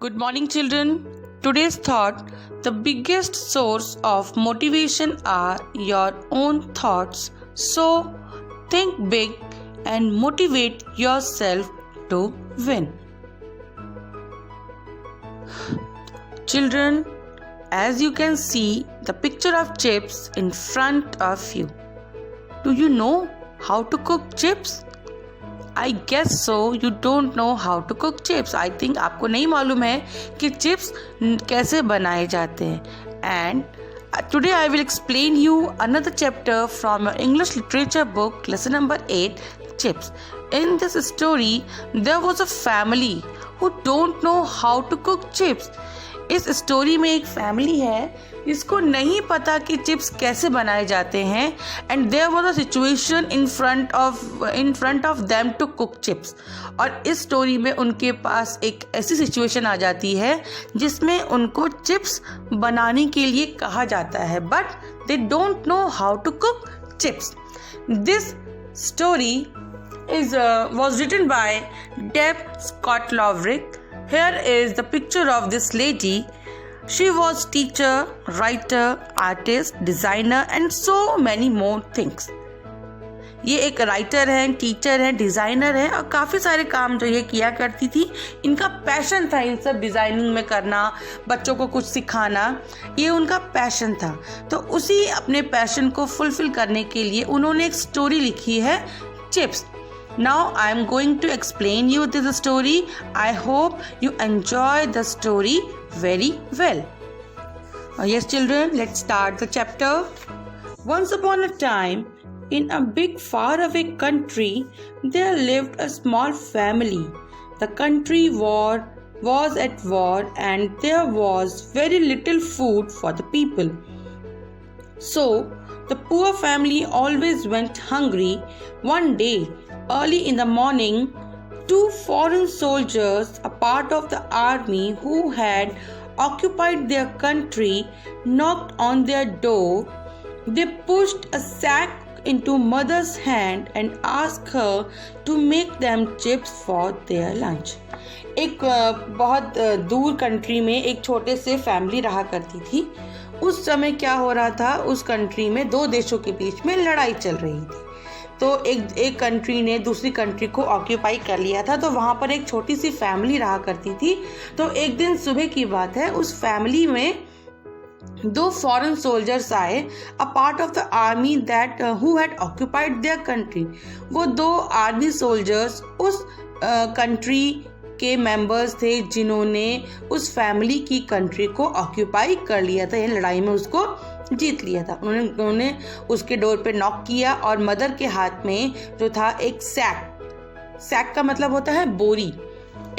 Good morning, children. Today's thought: the biggest source of motivation are your own thoughts. So, think big and motivate yourself to win. Children, as you can see the picture of chips in front of you. Do you know how to cook chips? I guess so. You don't know how to cook chips. I think आपको नहीं मालूम है कि chips कैसे बनाए जाते हैं. And today I will explain you another chapter from your English literature book, lesson number 8, chips. In this story, there was a family who don't know how to cook chips. इस story में एक family है जिसको नहीं पता कि chips कैसे बनाए जाते हैं. And there was a situation in front of them to cook chips. और इस स्टोरी में उनके पास एक ऐसी सिचुएशन आ जाती है जिसमें उनको चिप्स बनाने के लिए कहा जाता है, but they don't know how to cook chips. This story was written by Deb Scott Lovrick. Here is the picture of this lady. She was teacher, writer, artist, designer and so many more things. ये एक writer है, teacher है, designer है और काफ़ी सारे काम जो ये किया करती थी. इनका पैशन था इन सब डिज़ाइनिंग में करना, बच्चों को कुछ सिखाना, ये उनका पैशन था. तो उसी अपने पैशन को फुलफिल करने के लिए उन्होंने एक स्टोरी लिखी है, chips. Now I am going to explain you this story. I hope you enjoy the story very well. Yes, children, let's start the chapter. Once upon a time, in a big faraway country, there lived a small family. The country was at war and there was very little food for the people. So, the poor family always went hungry. One day, early in the morning, two foreign soldiers, a part of the army who had occupied their country, knocked on their door. They pushed a sack into mother's hand and asked her to make them chips for their lunch. एक बहुत दूर country में एक छोटे से family रहा करती थी. उस समय क्या हो रहा था, उस कंट्री में दो देशों के बीच में लड़ाई चल रही थी. तो एक कंट्री ने दूसरी कंट्री को ऑक्यूपाई कर लिया था. तो वहाँ पर एक छोटी सी फैमिली रहा करती थी. तो एक दिन सुबह की बात है, उस फैमिली में दो फॉरेन सोल्जर्स आए, a part of the army that who had occupied their country. वो दो आर्मी सोल्जर्स उस कंट्री के मेंबर्स थे जिन्होंने उस फैमिली की कंट्री को ऑक्यूपाई कर लिया था, यानी लड़ाई में उसको जीत लिया था. उन्होंने उसके डोर पे नॉक किया और मदर के हाथ में जो था एक सैक का मतलब होता है बोरी,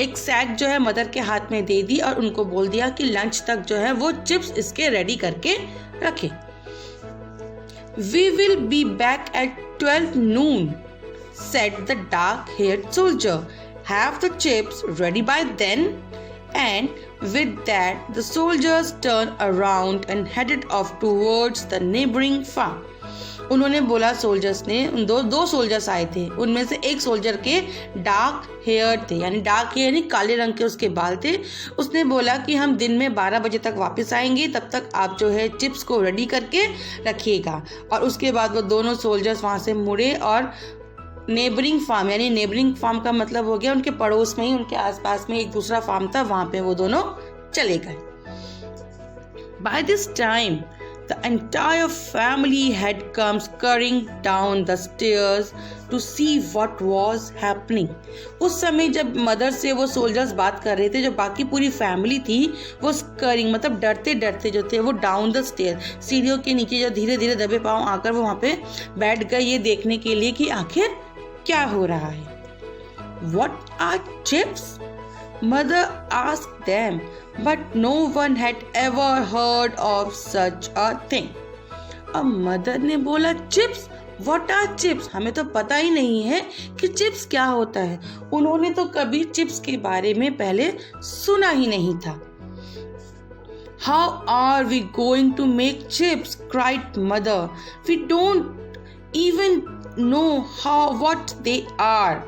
एक सैक जो है मदर के हाथ में दे दी और उनको बोल दिया कि लंच तक जो है वो चिप्स इसके रेडी करके रखे. We will be back at 12 noon, said the dark-haired soldier. Have the chips ready by then? And with that, the soldiers turned around and headed off towards the neighboring farm. उन्होंने बोला, soldiers ने, दो soldiers आए थे, उनमें से एक soldier के डार्क हेयर थे, यानी डार्क हेयर यानी काले रंग के उसके बाल थे. उसने बोला कि हम दिन में 12 बजे तक वापस आएंगे, तब तक आप जो है चिप्स को रेडी करके रखिएगा. और उसके बाद वो दोनों सोल्जर्स वहाँ से मुड़े और नेबरिंग फार्म, यानी नेबरिंग फार्म का मतलब हो गया उनके पड़ोस में ही, उनके आसपास में एक दूसरा फार्म था, वहां पे वो दोनों चले गए. By this time, the entire family had come scurrying down the stairs to see what was happening. उस समय जब मदर से वो सोल्जर्स बात कर रहे थे, जो बाकी पूरी फैमिली थी वो स्करिंग मतलब डरते डरते जो थे वो डाउन द स्टेयर, सीढ़ियों के नीचे जो धीरे धीरे दबे पांव आकर वो वहाँ पे बैठ गए, ये देखने के लिए कि आखिर क्या हो रहा है. What are chips? Mother asked them, but no one had ever heard of such a thing. अब मदर ने बोला, चिप्स? What are chips? हमें तो पता ही नहीं है कि चिप्स क्या होता है. उन्होंने तो कभी चिप्स के बारे में पहले सुना ही नहीं था. How are we going to make chips? cried mother. We don't even know what they are.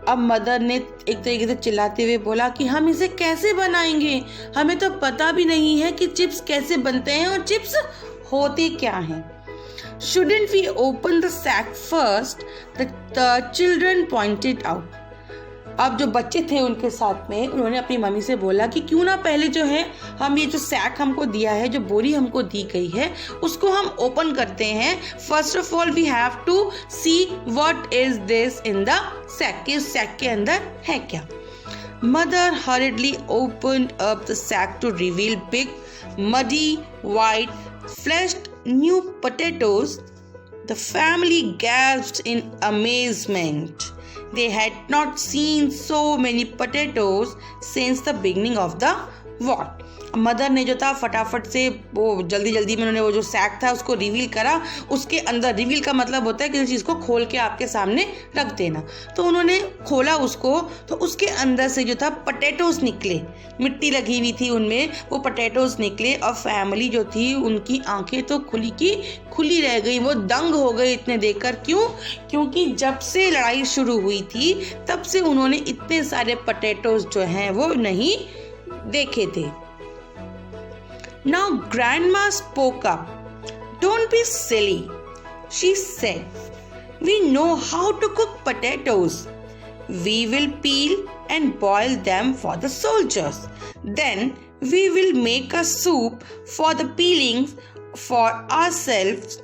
अब मदर ने एक तरीके से चिल्लाते हुए बोला कि हम इसे कैसे बनाएंगे, हमें तो पता भी नहीं है कि चिप्स कैसे बनते हैं और चिप्स होते क्या हैं। Shouldn't we open the sack first? The children pointed out. अब जो बच्चे थे उनके साथ में उन्होंने अपनी मम्मी से बोला कि क्यों ना पहले जो है हम ये जो सैक हमको दिया है, जो बोरी हमको दी गई है, उसको हम ओपन करते हैं। First of all we have to see what is this in the sack, कि उस सैक के अंदर है क्या। Mother hurriedly opened up the sack to reveal big, muddy, white, fleshed new potatoes. The family gasped in amazement. They had not seen so many potatoes since the beginning of the war. Mother ने जो था फटाफट से वो जल्दी में उन्होंने वो जो सैक था उसको रिवील करा। उसके अंदर, रिवील का मतलब होता है किसी चीज़ को खोल के आपके सामने रख देना। तो उन्होंने खोला उसको, तो उसके अंदर से जो था पोटैटोज निकले, मिट्टी लगी हुई थी उनमें, वो पोटैटोज निकले। और फैमिली जो थी उनकी आंखें तो खुली की खुली रह गई, वो दंग हो गई इतने देखकर। क्यों? क्योंकि जब से लड़ाई शुरू हुई थी तब से उन्होंने इतने सारे पोटैटोज जो हैं वो नहीं देखे थे। Now grandma spoke up. Don't be silly, she said. We know how to cook potatoes. We will peel and boil them for the soldiers. Then we will make a soup for the peelings for ourselves.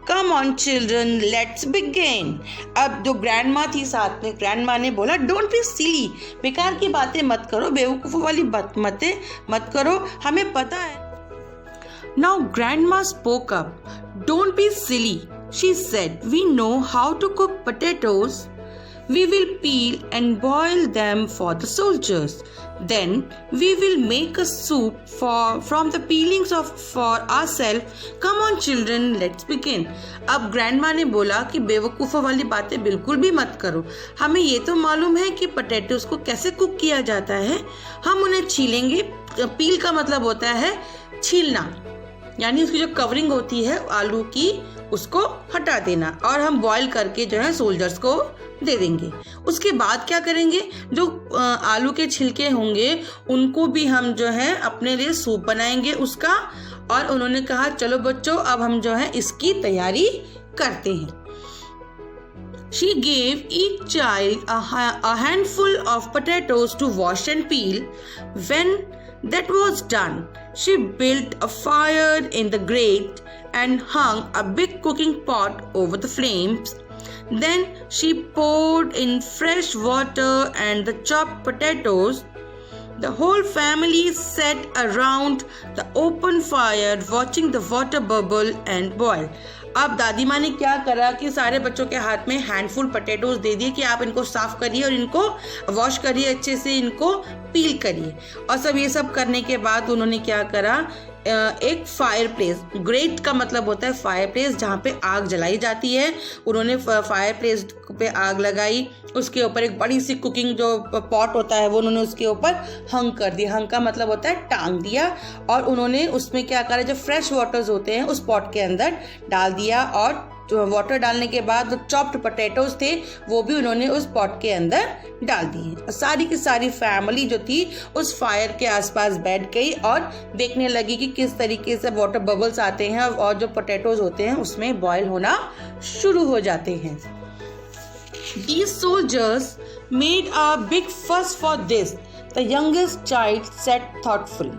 Come on children, let's begin. अब जो grandma थी साथ में, grandma ने बोला don't be silly, बेकार की बातें मत करो, बेवकूफ़ों वाली बातें मत करो, हमें पता है। Now grandma spoke up. Don't be silly, she said. We know how to cook potatoes. We will peel and boil them for the soldiers. Then we will make a soup from the peelings for ourselves. Come on children, let's begin. अब grandma ने बोला कि बेवकूफ़ों वाली बातें बिल्कुल भी मत करो, हमें ये तो मालूम है कि पोटैटोज को कैसे कुक किया जाता है। हम उन्हें छीलेंगे। पील का मतलब होता है छीलना, यानी उसकी जो कवरिंग होती है आलू की उसको हटा देना, और हम बॉईल करके जो है सोल्जर्स को दे देंगे। उसके बाद क्या करेंगे, जो आलू के छिलके होंगे उनको भी हम जो है अपने लिए सूप बनाएंगे उसका। और उन्होंने कहा चलो बच्चों अब हम जो है इसकी तैयारी करते हैं। She gave each child a handful of potatoes to wash and peel. When that was done, she built a fire in the grate and hung a big cooking pot over the flames. Then she poured in fresh water and the chopped potatoes. The whole family sat around the open fire watching the water bubble and boil. अब दादी माँ ने क्या करा कि सारे बच्चों के हाथ में हैंडफुल पोटैटोज दे दिए कि आप इनको साफ करिए और इनको वॉश करिए, अच्छे से इनको पील करिए। और सब ये सब करने के बाद उन्होंने क्या करा, एक फायर प्लेस, ग्रेट का मतलब होता है फायर प्लेस जहाँ पे आग जलाई जाती है, उन्होंने फायर प्लेस पे आग लगाई, उसके ऊपर एक बड़ी सी कुकिंग जो पॉट होता है वो उन्होंने उसके ऊपर हंग कर दिया। हंग का मतलब होता है टांग दिया। और उन्होंने उसमें क्या करा, जो फ्रेश वाटर्स होते हैं उस पॉट के अंदर डाल दिया, और जो वाटर डालने के बाद जो चॉप्ड पोटैटोज थे वो भी उन्होंने उस पॉट के अंदर डाल दिए। और सारी की सारी फैमिली जो थी उस फायर के आसपास बैठ गई और देखने लगी कि किस तरीके से वाटर बबल्स आते हैं और जो पोटैटोज होते हैं उसमें बॉयल होना शुरू हो जाते हैं। These soldiers made a big fuss for this. The youngest child said thoughtfully.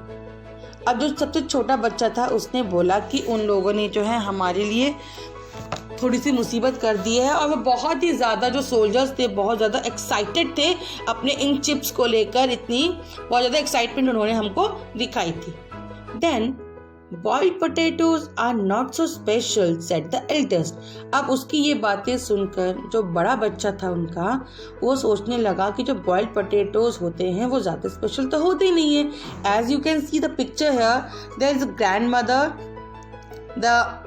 अब जो सबसे छोटा बच्चा था उसने बोला कि उन लोगों ने जो है हमारे लिए थोड़ी सी मुसीबत कर दी है। और वो बहुत ही ज़्यादा, जो सोल्जर्स थे बहुत ज़्यादा एक्साइटेड थे अपने इन चिप्स को लेकर, इतनी बहुत ज़्यादा एक्साइटमेंट उन्होंने हमको दिखाई थी। Then boiled potatoes are not so special said the eldest. अब उसकी ये बातें सुनकर जो बड़ा बच्चा था उनका, वो सोचने लगा कि जो बॉइल्ड पोटैटोज होते हैं वो ज़्यादा स्पेशल तो होते ही नहीं है। As you can see the picture here, there is a grandmother, the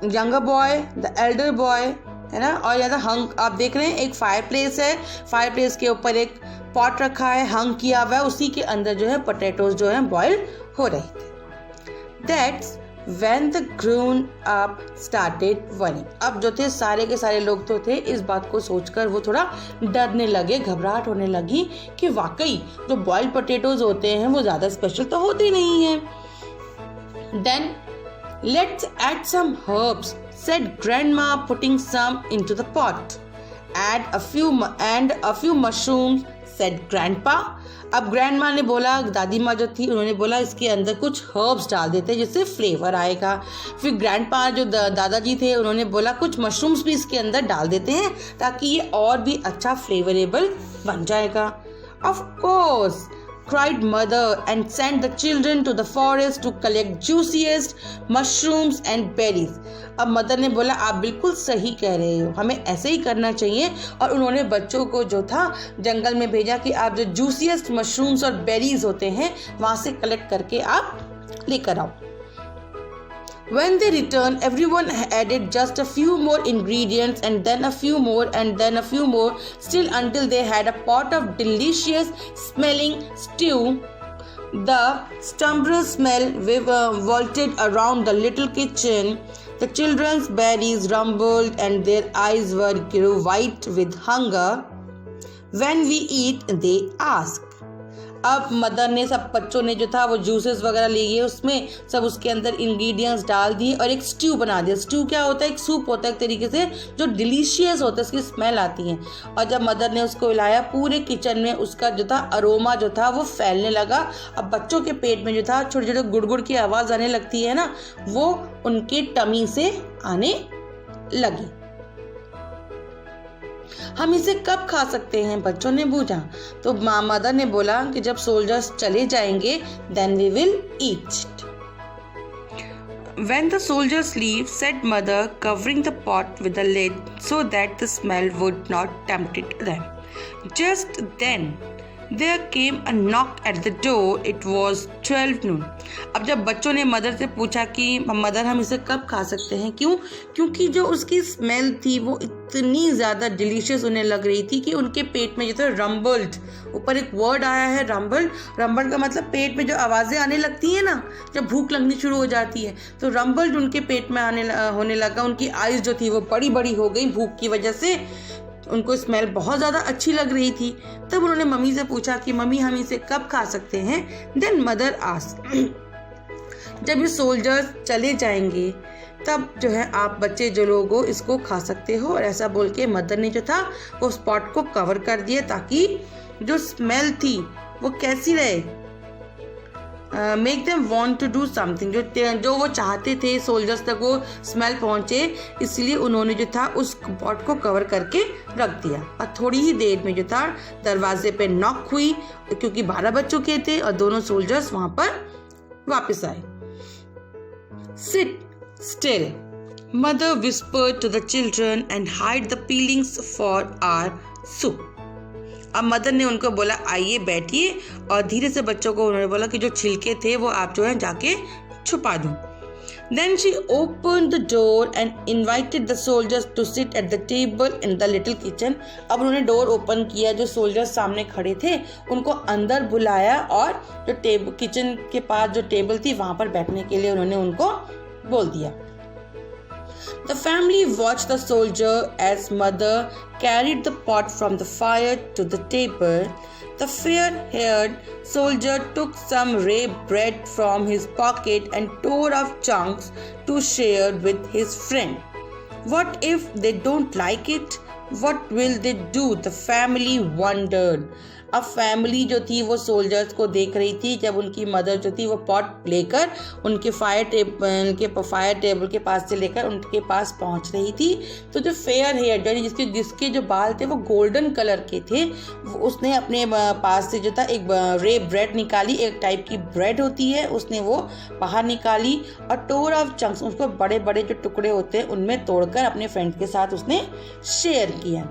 younger boy, the elder boy, है ना। और यहाँ हंग आप देख रहे हैं, एक फायर प्लेस है, फायर प्लेस के ऊपर एक पॉट रखा है, हंग किया हुआ है, उसी के अंदर जो है पोटैटोज जो है बॉयल हो रहे थे। That's When the grown up started worrying. अब जो थे सारे के सारे लोग तो थे इस बात को सोचकर वो थोड़ा डरने लगे, घबराहट होने लगी कि वाकई जो बॉइल्ड पोटैटोज होते हैं वो ज़्यादा स्पेशल तो होते नहीं हैं. Then let's add some herbs, said Grandma, putting some into the pot. Add a few mushrooms, said Grandpa. अब ग्रैंडमा ने बोला, दादी माँ जो थी उन्होंने बोला इसके अंदर कुछ हर्ब्स डाल देते हैं जिससे फ्लेवर आएगा. फिर ग्रैंडपा जो दादाजी थे उन्होंने बोला कुछ मशरूम्स भी इसके अंदर डाल देते हैं ताकि ये और भी अच्छा फ्लेवरेबल बन जाएगा. Of course, cried mother and sent the children to the forest to collect juiciest mushrooms and berries. अब मदर ने बोला आप बिल्कुल सही कह रहे हो, हमें ऐसे ही करना चाहिए. और उन्होंने बच्चों को जो था जंगल में भेजा कि आप जो जूसीएस्ट मशरूम्स और बेरीज होते हैं वहाँ से कलेक्ट करके आप लेकर आओ. When they returned, everyone added just a few more ingredients and then a few more and then a few more, still until they had a pot of delicious smelling stew. The stumbrous smell vaulted around the little kitchen. The children's bellies rumbled and their eyes grew white with hunger. When we eat, they asked. अब mother ने सब बच्चों ने जो था वो juices वगैरह लिए, उसमें सब उसके अंदर इंग्रेडिएंट्स डाल दिए और एक स्ट्यू बना दिया. स्ट्यू क्या होता है? एक सूप होता है एक तरीके से जो डिलीशियस होता है, उसकी स्मेल आती है. और जब मदर ने उसको हिलाया पूरे किचन में उसका जो था अरोमा जो था वो फैलने लगा. अब बच्चों के पेट में जो था छोटे छोटे गुड़गुड़ की आवाज़ आने लगती है ना, वो उनके टमी से आने लगी. हम इसे कब खा सकते हैं? बच्चों ने पूछा. तो मदर ने बोला कि जब सोल्जर्स चले जाएंगे then we will eat it. When the soldiers leave, said mother, covering the pot with a lid so that the smell would not tempt them. Just then there came a knock at the door. It was 12 noon. अब जब बच्चों ने mother से पूछा कि mother हम इसे कब खा सकते हैं, क्यों? क्योंकि जो उसकी स्मेल थी वो इतनी ज़्यादा डिलीशियस होने लग रही थी कि उनके पेट में जो था रम्बल्ड, ऊपर एक वर्ड आया है रम्बल्ड. रम्बल्ड का मतलब पेट में जो आवाज़ें आने लगती हैं ना जब भूख लगनी शुरू हो जाती है, तो रम्बल्ड उनके पेट में होने लगा. उनकी आइज़ जो थी वो बड़ी बड़ी हो गई भूख की वजह से. उनको स्मेल बहुत ज़्यादा अच्छी लग रही थी. तब उन्होंने मम्मी से पूछा कि मम्मी हम इसे कब खा सकते हैं. देन मदर आस्क्ड, जब ये सोल्जर्स चले जाएंगे तब जो है आप बच्चे जो लोग हो इसको खा सकते हो. और ऐसा बोल के मदर ने जो था वो स्पॉट को कवर कर दिया ताकि जो स्मेल थी वो कैसी रहे, make them want to do something, जो वो चाहते थे सोल्जर्स तक वो स्मेल पहुंचे, इसलिए उन्होंने जो था उस पॉट को कवर करके रख दिया. और थोड़ी ही देर में जो था दरवाजे पे नॉक हुई क्योंकि 12 बज चुके थे और दोनों सोल्जर्स वहां पर वापस आए. Sit still, mother whispered to the children, and hide the peelings for our soup. अब मदर ने उनको बोला आइए बैठिए, और धीरे से बच्चों को उन्होंने बोला कि जो छिलके थे वो आप जो है जाके छुपा दो. Then she opened the door and invited the soldiers to sit at the table in the little kitchen. अब उन्होंने डोर ओपन किया, जो सोल्जर्स सामने खड़े थे उनको अंदर बुलाया और जो किचन के पास जो टेबल थी वहां पर बैठने के लिए उन्होंने उनको बोल दिया. The family watched the soldier as mother carried the pot from the fire to the table. The fair-haired soldier took some rye bread from his pocket and tore off chunks to share with his friend. What if they don't like it? What will they do? The family wondered. अब family जो थी वो soldiers को देख रही थी जब उनकी मदर जो थी वो पॉट लेकर उनके फायर टेबल के पास से लेकर उनके पास पहुंच रही थी. तो जो फेयर हेयर यानी जिसके जो बाल थे वो गोल्डन कलर के थे, उसने अपने पास से जो था एक रे ब्रेड निकाली, एक टाइप की ब्रेड होती है, उसने वो बाहर निकाली और टोर ऑफ चंक्स, उसको बड़े बड़े जो टुकड़े होते हैं उनमें तोड़कर अपने फ्रेंड के साथ उसने शेयर किया.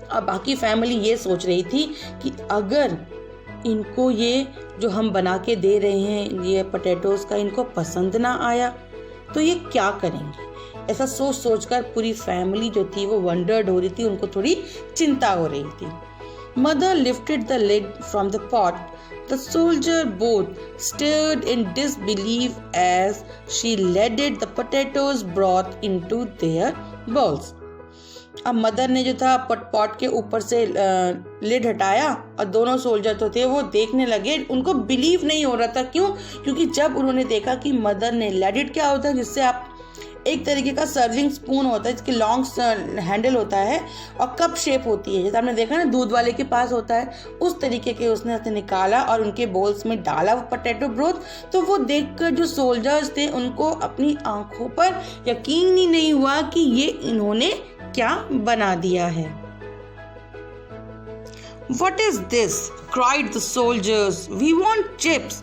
और बाकी फैमिली ये सोच रही थी कि अगर इनको ये जो हम बना के दे रहे हैं ये पोटैटोज़ का इनको पसंद ना आया तो ये क्या करेंगे. ऐसा सोचकर पूरी फैमिली जो थी वो वंडर्ड हो रही थी, उनको थोड़ी चिंता हो रही थी. Mother lifted the lid from the pot. The soldier both stared in disbelief as she ladled the potatoes broth into their bowls. अब मदर ने जो था पॉट के ऊपर से लिड हटाया और दोनों सोल्जर तो थे वो देखने लगे, उनको बिलीव नहीं हो रहा था। क्यों? क्योंकि जब उन्होंने देखा कि मदर ने लेडिड, क्या होता है जिससे आप एक तरीके का सर्विंग स्पून होता है जिसकी लॉन्ग हैंडल होता है और कप शेप होती है, जैसे आपने देखा ना दूध वाले के पास होता है, उस तरीके के उसने निकाला और उनके बोल्स में डाला वो पोटैटो ब्रोथ। तो वो देखकर जो सोल्जर्स थे उनको अपनी आंखों पर यकीन ही नहीं हुआ कि ये इन्होंने क्या बना दिया है। What is this? cried the soldiers. We want chips.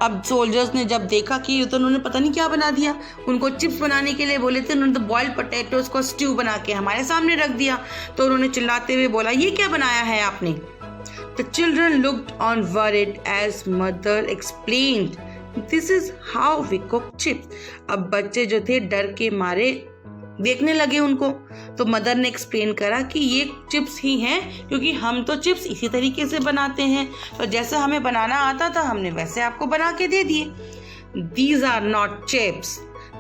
अब सोल्जर्स ने जब देखा कि तो उन्होंने पता नहीं क्या बना दिया, उनको चिप्स बनाने के लिए बोले थे, उन्होंने तो बॉइल्ड पोटैटोज को स्ट्यू बना के हमारे सामने रख दिया। तो उन्होंने चिल्लाते हुए बोला, ये क्या बनाया है आपने? The children looked on worried as mother explained, this is how we cook chips. अब बच्चे जो थे डर के मारे देखने लगे उनको। तो मदर ने एक्सप्लेन करा कि ये चिप्स ही हैं, क्योंकि हम तो चिप्स इसी तरीके से बनाते हैं, तो जैसा हमें बनाना आता था हमने वैसे आपको बना के दे दिए। These are not chips,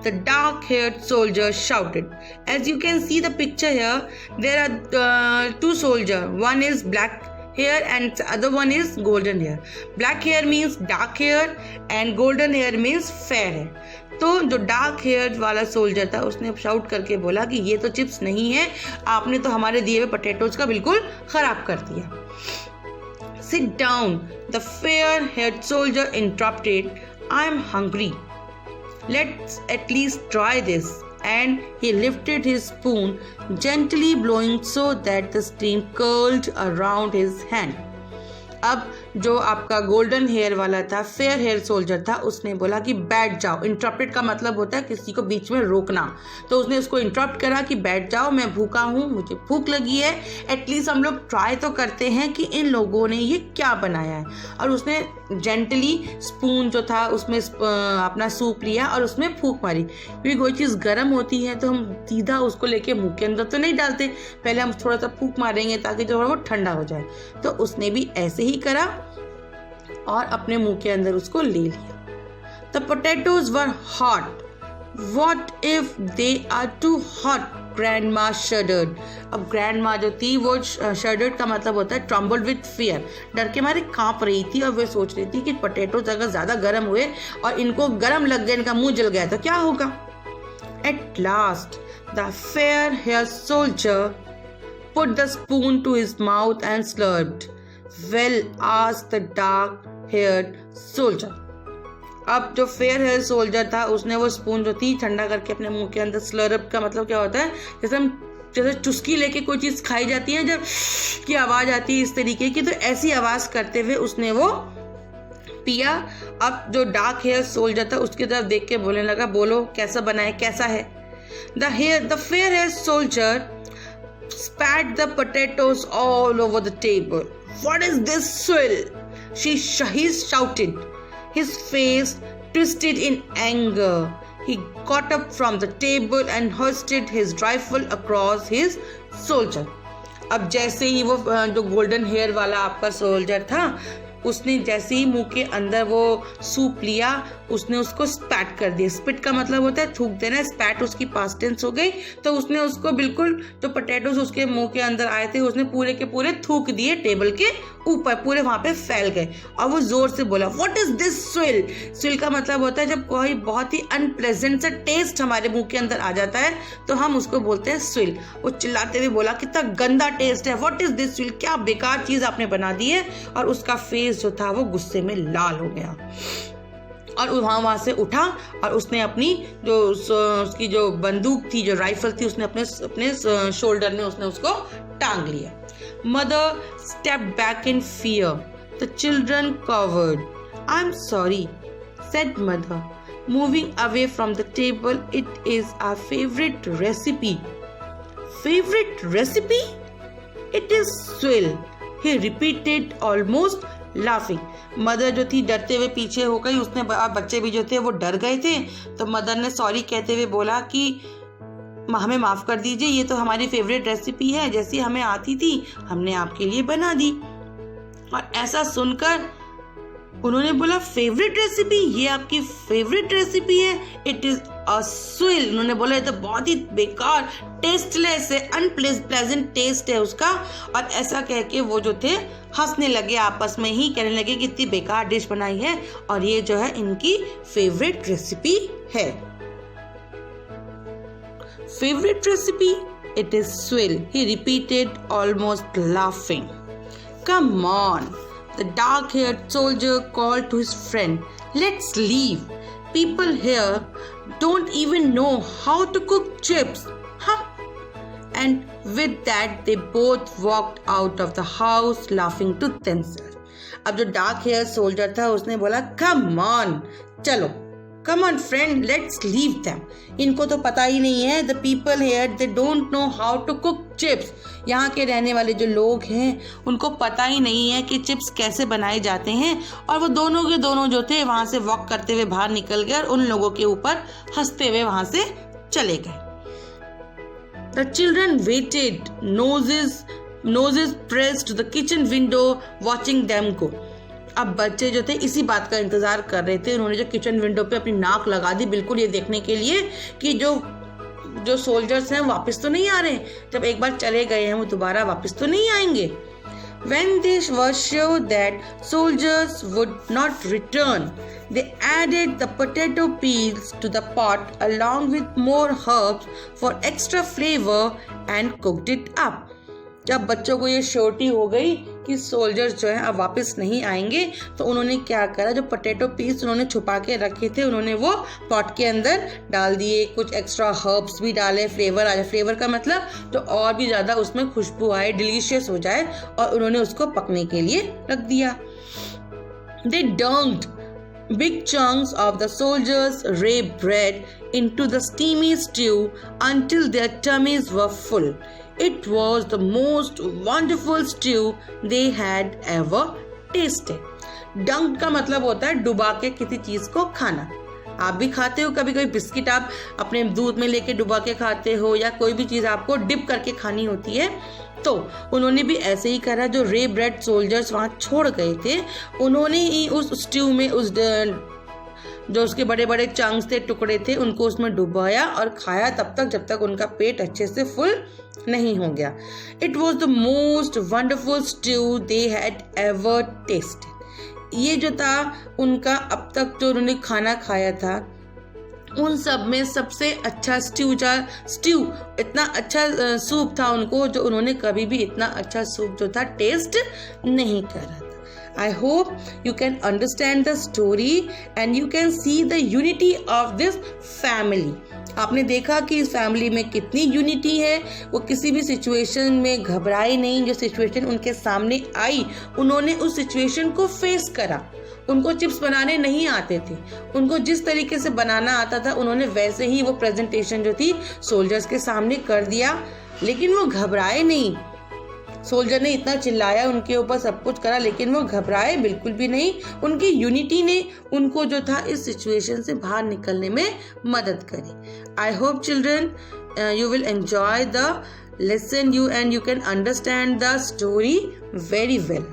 the dark-haired soldier shouted. As you can see the picture here, there are two soldiers. One is black hair and the other one is golden hair. Black hair means dark hair and golden hair means fair hair. तो जो dark hair वाला soldier था उसने shout करके बोला कि ये तो चिप्स नहीं है, आपने तो हमारे दिए हुए पोटैटोज का बिल्कुल खराब कर दिया। Sit down, the fair-haired soldier interrupted. I'm hungry. Let's at least try this. And he lifted his spoon, gently blowing so that the steam curled around his hand. अब जो आपका गोल्डन हेयर वाला था, फेयर हेयर सोल्जर था, उसने बोला कि बैठ जाओ। इंटरप्टेड का मतलब होता है किसी को बीच में रोकना, तो उसने उसको इंटरप्ट करा कि बैठ जाओ, मैं भूखा हूँ, मुझे भूख लगी है, एटलीस्ट हम लोग ट्राई तो करते हैं कि इन लोगों ने ये क्या बनाया है। और उसने जेंटली स्पून जो था उसमें अपना सूप लिया और उसमें फूंक मारी, क्योंकि कोई चीज़ गर्म होती है तो हम सीधा उसको लेके मुँह के अंदर तो नहीं डालते, पहले हम थोड़ा सा फूंक मारेंगे ताकि थोड़ा वो ठंडा हो जाए। तो उसने भी ऐसे ही करा और अपने मुंह के अंदर उसको ले लिया। The potatoes were hot. What if they are too hot? Grandma shuddered. अब grandma जो थी वो shuddered का मतलब होता है trembled with fear. डर के मारे कांप रही थी और वे सोच रही थी कि पोटैटोज अगर ज्यादा गर्म हुए और इनको गर्म लग गया, इनका मुंह जल गया तो क्या होगा। At last, the fair-haired soldier put the spoon to his mouth and slurped. Well, asked the dark-haired soldier. अब जो फेयर हेयर सोल्जर था उसने वो स्पून जो थी ठंडा करके अपने मुंह के अंदर, स्लरअप का मतलब क्या होता है, जैसे चुस्की लेके कोई चीज खाई जाती है जब की आवाज आती है इस तरीके की, तो ऐसी आवाज करते हुए उसने वो पिया। अब जो डार्क हेयर सोल्जर था उसकी तरफ देख के बोलने लगा, बोलो कैसा बना है, कैसा है। The fair hair soldier spat the potatoes all over the table. What is this swill? He shouted. His face twisted in anger. He got up from the table and hoisted his rifle across his soldier. अब जैसे ही वो जो golden hair वाला आपका soldier था उसने जैसे ही मुंह के अंदर वो सूप लिया उसने उसको स्पैट कर दिया। स्पिट का मतलब होता है थूक देना, स्पैट उसकी पास्ट टेंस हो गई। तो उसने उसको बिल्कुल जो पोटैटोज उसके मुंह के अंदर आए थे उसने पूरे के पूरे थूक दिए टेबल के ऊपर, पूरे वहां पे फैल गए। और वो जोर से बोला, what is this swirl. Swirl का मतलब होता है जब कोई बहुत ही अनप्लेजेंट सा टेस्ट हमारे मुंह के अंदर आ जाता है तो हम उसको बोलते हैं स्विल। वो चिल्लाते हुए बोला, कितना गंदा टेस्ट है, व्हाट इज दिस स्विल, क्या बेकार चीज आपने बना दी है। और उसका फेस जो था वो गुस्से में लाल हो गया और वहां से उठा और उसने अपनी जो उसकी जो बंदूक थी, जो राइफल थी, उसने अपने शोल्डर में उसने उसको टांग लिया। Mother stepped back in fear. The children cowered. I'm sorry, said mother, moving away from the table. It is our favorite recipe. Favorite recipe? It is swill, he repeated, almost laughing. Mother जो थी डरते हुए पीछे हो गई, उसने बच्चे भी जो थे वो डर गए थे। तो मदर ने सॉरी कहते हुए बोला कि हमें माफ कर दीजिए, ये तो हमारी फेवरेट रेसिपी है, जैसी हमें आती थी हमने आपके लिए बना दी। और ऐसा सुनकर उन्होंने बोला फेवरेट रेसिपी, ये आपकी फेवरेट रेसिपी है? It is a swirl. उन्होंने बोला ये तो बहुत ही बेकार, टेस्टलेस है, अनप्लेजेंट टेस्ट है उसका। और ऐसा कह के वो जो थे हंसने लगे, आपस में ही कहने लगे कि इतनी बेकार डिश बनाई है और ये जो है इनकी फेवरेट रेसिपी है। Favourite recipe, it is swill, he repeated, almost laughing. Come on, the dark-haired soldier called to his friend. Let's leave. People here don't even know how to cook chips. Huh? And with that, they both walked out of the house laughing to themselves. अब जो dark-haired soldier था उसने बोला, Come on, चलो, Come on friend, let's leave them. इनको तो पता ही नहीं है, the people here they don't know how to cook chips. यहाँ के रहने वाले जो लोग हैं उनको पता ही नहीं है कि चिप्स कैसे बनाए जाते हैं। और वो दोनों के दोनों जो थे वहाँ से वॉक करते हुए बाहर निकल गए और उन लोगों के ऊपर हंसते हुए वहाँ से चले गए। The children waited, noses pressed to the kitchen window, watching them go. अब बच्चे जो थे इसी बात का इंतजार कर रहे थे। उन्होंने जो किचन विंडो पे अपनी नाक लगा दी बिल्कुल ये देखने के लिए कि जो सोल्जर्स हैं वापस तो नहीं आ रहे। जब एक बार चले गए हैं वो दोबारा वापस तो नहीं आएंगे। When they were sure that soldiers would not return, they added the potato peels to the pot along with more herbs for extra flavor and cooked it up. जब बच्चों को ये श्योरिटी हो गई कि सोल्जर्स जो है अब वापस नहीं आएंगे तो उन्होंने क्या करा, जो पोटैटो पीस उन्होंने छुपा के रखे थे उन्होंने वो पॉट के अंदर डाल दिए। कुछ एक्स्ट्रा हर्ब्स भी डाले, फ्लेवर आ जाए। फ्लेवर का मतलब तो और भी ज़्यादा उसमें खुशबू आए, डिलीशियस हो जाए, और उन्होंने उसको पकने के लिए रख दिया। They dunked big chunks of the soldiers' rye bread into the steamy stew until their tummies were full. It was the most wonderful stew they had ever tasted. Dunked का मतलब होता है डुबा के किसी चीज को खाना। आप भी खाते हो कभी कभी बिस्किट आप अपने दूध में लेके डुबा के खाते हो, या कोई भी चीज आपको डिप करके खानी होती है। तो उन्होंने भी ऐसे ही करा। जो रे ब्रेड सोल्जर्स वहाँ छोड़ गए थे उन्होंने ही उस स्ट्यू में उस जो उसके बड़े बड़े चंक्स थे, टुकड़े थे, उनको उसमें डुबाया और खाया तब तक जब तक उनका पेट अच्छे से फुल नहीं हो गया। It was the most wonderful stew they had ever tested. ये जो था उनका अब तक जो उन्होंने खाना खाया था उन सब में सबसे अच्छा स्ट्यू इतना अच्छा सूप था उनको, जो उन्होंने कभी भी इतना अच्छा सूप जो था टेस्ट नहीं करा था। I hope you can understand the story and you can see the unity of this family. आपने देखा कि इस फैमिली में कितनी यूनिटी है। वो किसी भी सिचुएशन में घबराए नहीं। जो सिचुएशन उनके सामने आई उन्होंने उस सिचुएशन को फेस करा। उनको चिप्स बनाने नहीं आते थे, उनको जिस तरीके से बनाना आता था उन्होंने वैसे ही वो प्रेजेंटेशन जो थी सोल्जर्स के सामने कर दिया, लेकिन वो घबराए नहीं। सोल्जर ने इतना चिल्लाया उनके ऊपर, सब कुछ करा, लेकिन वो घबराए बिल्कुल भी नहीं। उनकी यूनिटी ने उनको जो था इस सिचुएशन से बाहर निकलने में मदद करी। I hope children you will enjoy the lesson and you can understand the story very well.